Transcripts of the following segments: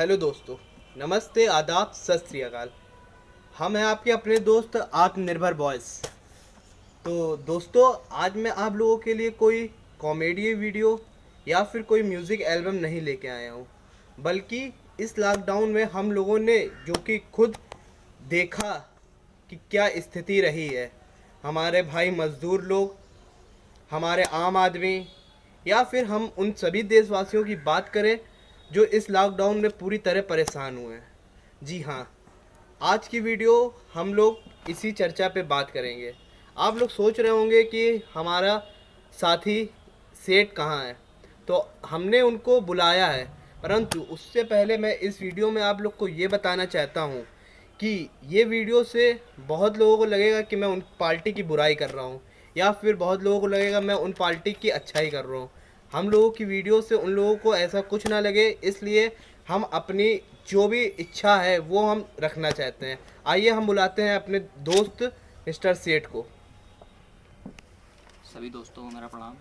Hello दोस्तों, नमस्ते, आदाब, सत श्री अकाल। हम हैं आपके अपने दोस्त आत्मनिर्भर बॉयज़। तो दोस्तों, आज मैं आप लोगों के लिए कोई कॉमेडी वीडियो या फिर कोई म्यूज़िक एल्बम नहीं लेके आया हूँ, बल्कि इस लॉकडाउन में हम लोगों ने जो कि खुद देखा कि क्या स्थिति रही है, हमारे भाई मज़दूर लोग, हमारे आम आदमी, या फिर हम उन सभी देशवासियों की बात करें जो इस लॉकडाउन में पूरी तरह परेशान हुए हैं। जी हाँ, आज की वीडियो हम लोग इसी चर्चा पे बात करेंगे। आप लोग सोच रहे होंगे कि हमारा साथी सेठ कहाँ है, तो हमने उनको बुलाया है, परंतु उससे पहले मैं इस वीडियो में आप लोग को ये बताना चाहता हूँ कि ये वीडियो से बहुत लोगों को लगेगा कि मैं उन पार्टी की बुराई कर रहा हूँ, या फिर बहुत लोगों को लगेगा मैं उन पार्टी की अच्छाई कर रहा हूँ। हम लोगों की वीडियो से उन लोगों को ऐसा कुछ ना लगे, इसलिए हम अपनी जो भी इच्छा है वो हम रखना चाहते हैं। आइए हम बुलाते हैं अपने दोस्त मिस्टर सेठ को। सभी दोस्तों को मेरा प्रणाम।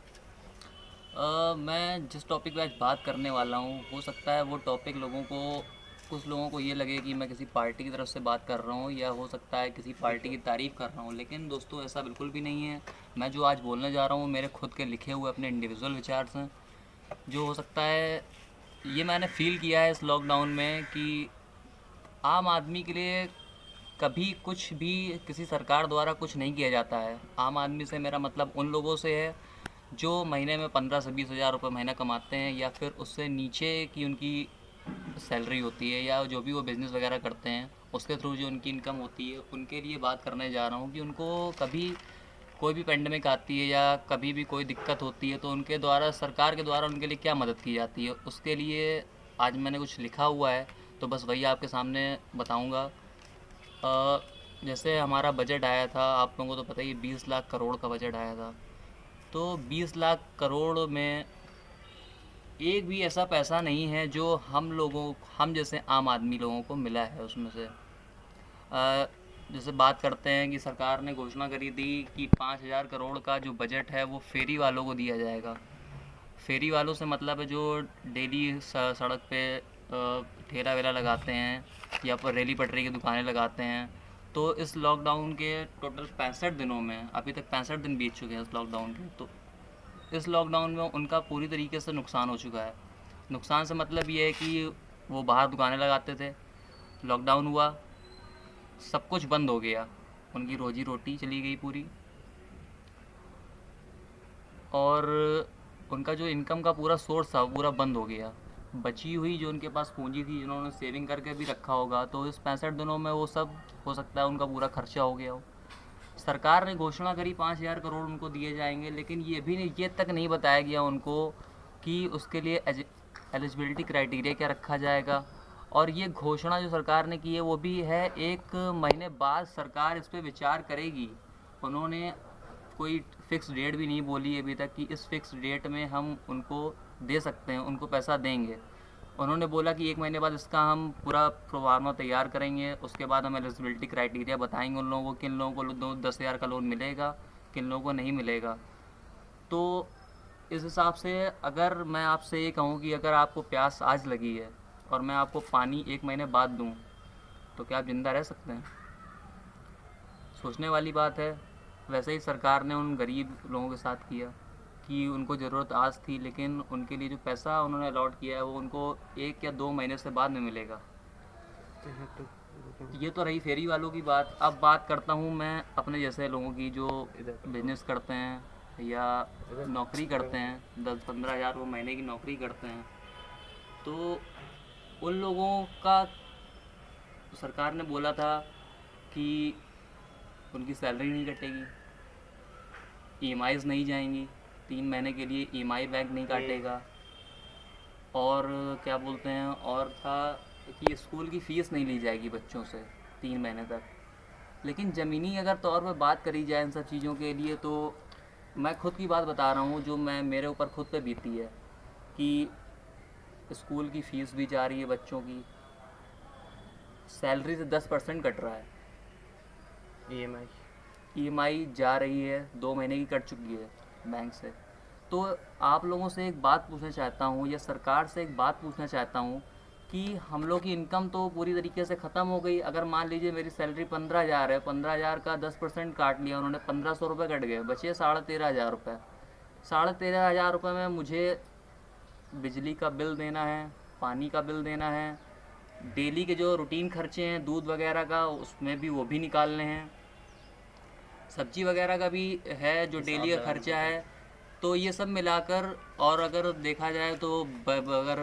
मैं जिस टॉपिक पे आज बात करने वाला हूँ, हो सकता है वो टॉपिक कुछ लोगों को ये लगे कि मैं किसी पार्टी की तरफ से बात कर रहा हूँ, या हो सकता है किसी पार्टी की तारीफ़ कर रहा हूँ, लेकिन दोस्तों ऐसा बिल्कुल भी नहीं है। मैं जो आज बोलने जा रहा हूँ मेरे खुद के लिखे हुए अपने इंडिविजुअल विचार्स हैं, जो हो सकता है ये मैंने फ़ील किया है इस लॉकडाउन में कि आम आदमी के लिए कभी कुछ भी किसी सरकार द्वारा कुछ नहीं किया जाता है। आम आदमी से मेरा मतलब उन लोगों से है जो महीने में 15 से 20 हज़ार रुपये महीना कमाते हैं, या फिर उससे नीचे की उनकी सैलरी होती है, या जो भी वो बिज़नेस वगैरह करते हैं उसके थ्रू जो उनकी इनकम होती है। उनके लिए बात करने जा रहा हूँ कि उनको कभी कोई भी पेंडेमिक आती है या कभी भी कोई दिक्कत होती है तो उनके द्वारा, सरकार के द्वारा उनके लिए क्या मदद की जाती है, उसके लिए आज मैंने कुछ लिखा हुआ है, तो बस वही आपके सामने बताऊंगा। जैसे हमारा बजट आया था, आप लोगों को तो पता ही, 20 लाख करोड़ का बजट आया था। तो 20 लाख करोड़ में एक भी ऐसा पैसा नहीं है जो हम जैसे आम आदमी लोगों को मिला है उसमें से। जैसे बात करते हैं कि सरकार ने घोषणा करी थी कि 5 हज़ार करोड़ का जो बजट है वो फेरी वालों को दिया जाएगा। फेरी वालों से मतलब है जो डेली सड़क पे ठेला वेला लगाते हैं, या पर रेली पटरी की दुकानें लगाते हैं। तो इस लॉकडाउन के टोटल 65 दिनों में, अभी तक 65 दिन बीत चुके हैं इस लॉकडाउन के, तो इस लॉकडाउन में उनका पूरी तरीके से नुकसान हो चुका है। नुकसान से मतलब ये है कि वो बाहर दुकानें लगाते थे, लॉकडाउन हुआ, सब कुछ बंद हो गया, उनकी रोजी रोटी चली गई पूरी। और उनका जो इनकम का पूरा सोर्स था वो पूरा बंद हो गया। बची हुई जो उनके पास पूंजी थी, जिन्होंने सेविंग करके भी रखा होगा, तो इस 65 दिनों में वो सब हो सकता है उनका पूरा खर्चा हो गया हो। सरकार ने घोषणा करी 5 हज़ार करोड़ उनको दिए जाएंगे, लेकिन ये तक नहीं बताया गया उनको कि उसके लिए एलिजिबिलिटी क्राइटेरिया क्या रखा जाएगा। और ये घोषणा जो सरकार ने की है वो भी है 1 महीने बाद सरकार इस पर विचार करेगी। उन्होंने कोई फ़िक्स डेट भी नहीं बोली अभी तक कि इस फ़िक्स डेट में हम उनको दे सकते हैं, उनको पैसा देंगे। उन्होंने बोला कि 1 महीने बाद इसका हम पूरा प्रोफार्मा तैयार करेंगे, उसके बाद हम एलिजिबिलिटी क्राइटेरिया बताएंगे उन लोगों को, किन लोगों को 10 हज़ार का लोन मिलेगा, किन लोगों को नहीं मिलेगा। तो इस हिसाब से अगर मैं आपसे ये कहूँ कि अगर आपको प्यास आज लगी है और मैं आपको पानी 1 महीने बाद दूँ, तो क्या आप ज़िंदा रह सकते हैं? सोचने वाली बात है। वैसे ही सरकार ने उन गरीब लोगों के साथ किया कि उनको ज़रूरत आज थी, लेकिन उनके लिए जो पैसा उन्होंने अलॉट किया है वो उनको 1 या 2 महीने से बाद में मिलेगा। ये तो रही फेरी वालों की बात। अब बात करता हूँ मैं अपने जैसे लोगों की जो बिजनेस करते हैं या नौकरी करते हैं, 10-15 हज़ार वो महीने की नौकरी करते हैं। तो उन लोगों का सरकार ने बोला था कि उनकी सैलरी नहीं कटेगी, ईएमआईज़ नहीं जाएंगी, 3 महीने के लिए ईएमआई बैंक नहीं काटेगा, और क्या बोलते हैं, और था कि स्कूल की फ़ीस नहीं ली जाएगी बच्चों से 3 महीने तक। लेकिन ज़मीनी अगर तौर पर बात करी जाए इन सब चीज़ों के लिए, तो मैं खुद की बात बता रहा हूँ जो मैं मेरे ऊपर खुद पे बीती है, कि स्कूल की फ़ीस भी जा रही है बच्चों की, सैलरी से 10% कट रहा है, ईएमआई। ईएमआई जा रही है, 2 महीने की कट चुकी है बैंक से। तो आप लोगों से एक बात पूछना चाहता हूँ, या सरकार से एक बात पूछना चाहता हूँ कि हम लोग की इनकम तो पूरी तरीके से ख़त्म हो गई। अगर मान लीजिए मेरी सैलरी 15,000 है, 15,000 का 10% काट लिया उन्होंने, 1,500 रुपये कट गए, बचे 13,500 रुपये। 13,500 रुपये में मुझे बिजली का बिल देना है, पानी का बिल देना है, डेली के जो रूटीन खर्चे हैं दूध वगैरह का उसमें भी वो भी निकालने हैं, सब्जी वगैरह का भी है जो डेली का खर्चा है। तो ये सब मिलाकर, और अगर देखा जाए तो अगर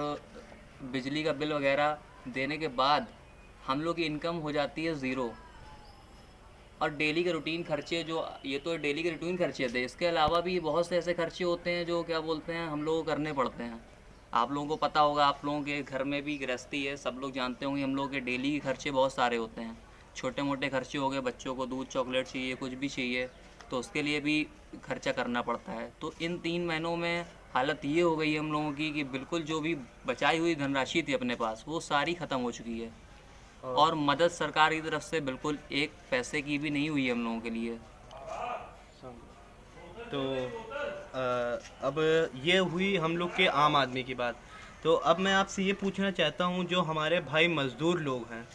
बिजली का बिल वगैरह देने के बाद हम लोग की इनकम हो जाती है ज़ीरो। और डेली के रूटीन खर्चे जो, ये तो डेली के रूटीन खर्चे थे, इसके अलावा भी बहुत से ऐसे खर्चे होते हैं जो क्या बोलते हैं हम लोगों को करने पड़ते हैं। आप लोगों को पता होगा, आप लोगों के घर में भी गृहस्थी है, सब लोग जानते होंगे हम लोगों के डेली के खर्चे बहुत सारे होते हैं। छोटे मोटे खर्चे हो गए, बच्चों को दूध चॉकलेट चाहिए, कुछ भी चाहिए तो उसके लिए भी खर्चा करना पड़ता है। तो इन 3 महीनों में हालत ये हो गई है हम लोगों की कि बिल्कुल जो भी बचाई हुई धनराशि थी अपने पास वो सारी ख़त्म हो चुकी है। और मदद सरकार की तरफ से बिल्कुल एक पैसे की भी नहीं हुई है हम लोगों के लिए। तो अब ये हुई हम लोग के आम आदमी की बात। तो अब मैं आपसे ये पूछना चाहता हूँ, जो हमारे भाई मज़दूर लोग हैं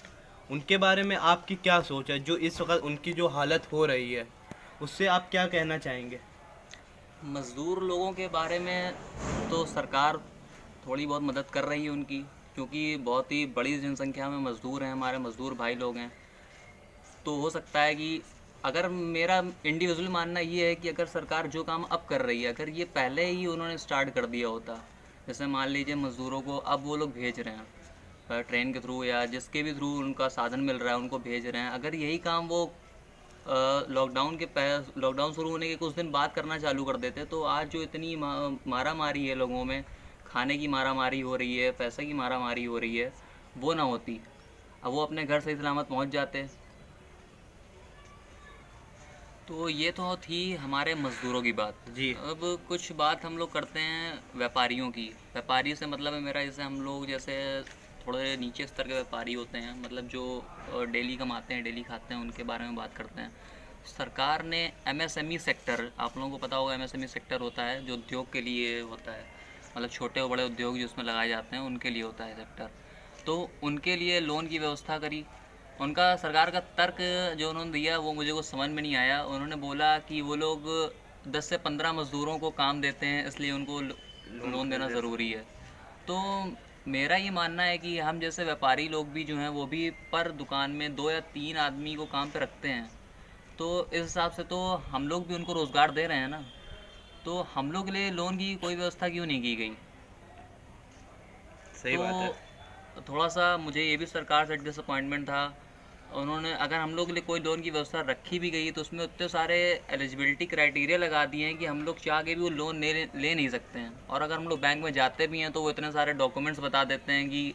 उनके बारे में आपकी क्या सोच है? जो इस वक्त उनकी जो हालत हो रही है उससे आप क्या कहना चाहेंगे? मज़दूर लोगों के बारे में तो सरकार थोड़ी बहुत मदद कर रही है उनकी, क्योंकि बहुत ही बड़ी जनसंख्या में मज़दूर हैं, हमारे मज़दूर भाई लोग हैं। तो हो सकता है कि, अगर मेरा इंडिविजुअल मानना ये है कि अगर सरकार जो काम अब कर रही है, अगर ये पहले ही उन्होंने स्टार्ट कर दिया होता, जैसे मान लीजिए मज़दूरों को अब वो लोग भेज रहे हैं ट्रेन के थ्रू या जिसके भी थ्रू उनका साधन मिल रहा है उनको भेज रहे हैं, अगर यही काम वो लॉकडाउन शुरू होने के कुछ दिन बाद करना चालू कर देते तो आज जो इतनी मारा मारी है लोगों में, खाने की मारा मारी हो रही है, पैसे की मारा मारी हो रही है, वो ना होती। अब वो अपने घर सही सलामत पहुंच जाते। तो ये तो थी हमारे मज़दूरों की बात। जी। अब कुछ बात हम लोग करते हैं व्यापारियों की। व्यापारी से मतलब है मेरा, जैसे हम लोग जैसे थोड़े नीचे स्तर के व्यापारी होते हैं, मतलब जो डेली कमाते हैं, डेली खाते हैं, उनके बारे में बात करते हैं। सरकार ने एमएसएमई सेक्टर, आप लोगों को पता होगा एमएसएमई सेक्टर होता है जो उद्योग के लिए होता है, मतलब छोटे और बड़े उद्योग जो उसमें लगाए जाते हैं उनके लिए होता है सेक्टर। तो उनके लिए लोन की व्यवस्था करी। उनका सरकार का तर्क जो उन्होंने दिया वो मुझे कुछ समझ में नहीं आया। उन्होंने बोला कि वो लोग 10 से 15 मज़दूरों को काम देते हैं, इसलिए उनको लोन देना ज़रूरी है। तो मेरा ये मानना है कि हम जैसे व्यापारी लोग भी जो हैं वो भी पर दुकान में 2 या 3 आदमी को काम पे रखते हैं, तो इस हिसाब से तो हम लोग भी उनको रोज़गार दे रहे हैं ना। तो हम लोग के लिए लोन की कोई व्यवस्था क्यों नहीं की गई? सही बात है। तो थोड़ा सा मुझे ये भी सरकार से डिसअपॉइंटमेंट था। उन्होंने अगर हम लोग के लिए कोई लोन की व्यवस्था रखी भी गई तो उसमें उतने सारे एलिजिबिलिटी क्राइटेरिया लगा दिए हैं कि हम लोग चाह के भी वो लोन ले नहीं सकते हैं। और अगर हम लोग बैंक में जाते भी हैं तो वो इतने सारे डॉक्यूमेंट्स बता देते हैं कि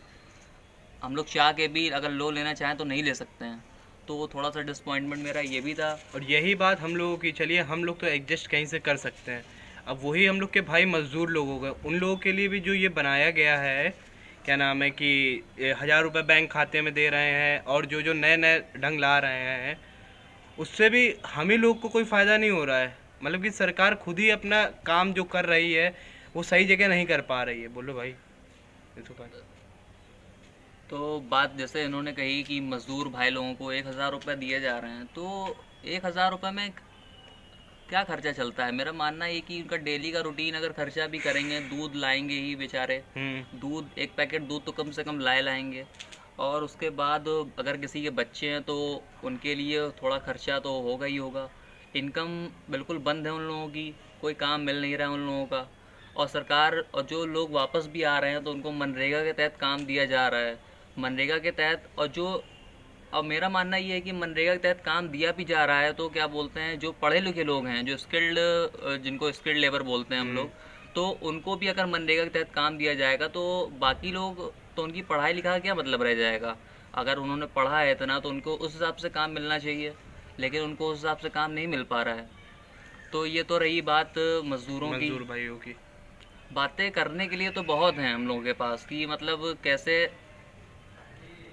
हम लोग चाह के भी अगर लोन लेना चाहें तो नहीं ले सकते हैं। तो वो थोड़ा सा डिसअपॉइंटमेंट मेरा ये भी था। और यही बात हम लोगों की, चलिए हम लोग तो एडजस्ट कहीं से कर सकते हैं, अब वही हम लोग के भाई मज़दूर लोग हो गए, उन लोगों के लिए भी जो ये बनाया गया है, क्या नाम है कि 1,000 रुपये बैंक खाते में दे रहे हैं और जो जो नए नए ढंग ला रहे हैं, उससे भी हम ही लोग को कोई फ़ायदा नहीं हो रहा है। मतलब कि सरकार खुद ही अपना काम जो कर रही है वो सही जगह नहीं कर पा रही है। बोलो भाई। ये तो बात। तो बात जैसे इन्होंने कही कि मज़दूर भाई लोगों को 1,000 रुपये दिए जा रहे हैं, तो 1,000 रुपये में क्या खर्चा चलता है? मेरा मानना है कि उनका डेली का रूटीन अगर खर्चा भी करेंगे, दूध लाएंगे ही बेचारे, दूध 1 पैकेट दूध तो कम से कम लाएंगे। और उसके बाद अगर किसी के बच्चे हैं तो उनके लिए थोड़ा खर्चा तो होगा ही होगा। इनकम बिल्कुल बंद है उन लोगों की, कोई काम मिल नहीं रहा है उन लोगों का। और सरकार, और जो लोग वापस भी आ रहे हैं तो उनको मनरेगा के तहत काम दिया जा रहा है, मनरेगा के तहत। और जो, अब मेरा मानना ये है कि मनरेगा के तहत काम दिया भी जा रहा है तो क्या बोलते हैं, जो पढ़े लिखे लोग हैं, जो स्किल्ड, जिनको स्किल्ड लेबर बोलते हैं हम लोग, तो उनको भी अगर मनरेगा के तहत काम दिया जाएगा तो बाकी लोग तो उनकी पढ़ाई लिखा का क्या मतलब रह जाएगा? अगर उन्होंने पढ़ा है इतना तो उनको उस हिसाब से काम मिलना चाहिए, लेकिन उनको उस हिसाब से काम नहीं मिल पा रहा है। तो ये तो रही बात मज़दूरों की। मज़दूर भाइयों की बातें करने के लिए तो बहुत हैं हम लोगों के पास कि मतलब कैसे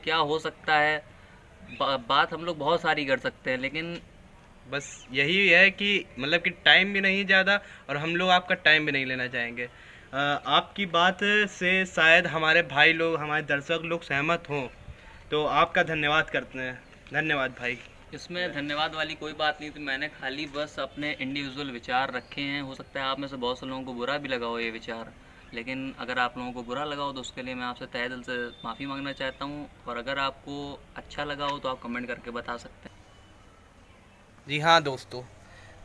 क्या हो सकता है, बात हम लोग बहुत सारी कर सकते हैं, लेकिन बस यही है कि मतलब कि टाइम भी नहीं ज़्यादा और हम लोग आपका टाइम भी नहीं लेना चाहेंगे। आपकी बात से शायद हमारे भाई लोग, हमारे दर्शक लोग सहमत हों, तो आपका धन्यवाद करते हैं। धन्यवाद भाई। इसमें धन्यवाद वाली कोई बात नहीं थी, मैंने खाली बस अपने इंडिविजुअल विचार रखे हैं। हो सकता है आप में से बहुत से लोगों को बुरा भी लगा हो ये विचार, लेकिन अगर आप लोगों को बुरा लगा हो तो उसके लिए मैं आपसे तहे दिल से माफ़ी मांगना चाहता हूँ, और अगर आपको अच्छा लगा हो तो आप कमेंट करके बता सकते हैं। जी हाँ दोस्तों,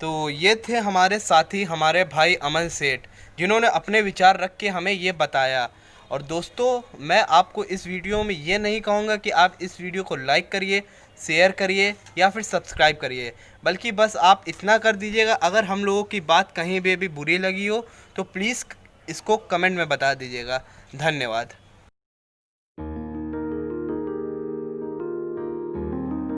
तो ये थे हमारे साथी, हमारे भाई अमन सेठ, जिन्होंने अपने विचार रख के हमें ये बताया। और दोस्तों, मैं आपको इस वीडियो में ये नहीं कहूँगा कि आप इस वीडियो को लाइक करिए, शेयर करिए या फिर सब्सक्राइब करिए, बल्कि बस आप इतना कर दीजिएगा, अगर हम लोगों की बात कहीं भी बुरी लगी हो तो प्लीज़ इसको कमेंट में बता दीजिएगा। धन्यवाद।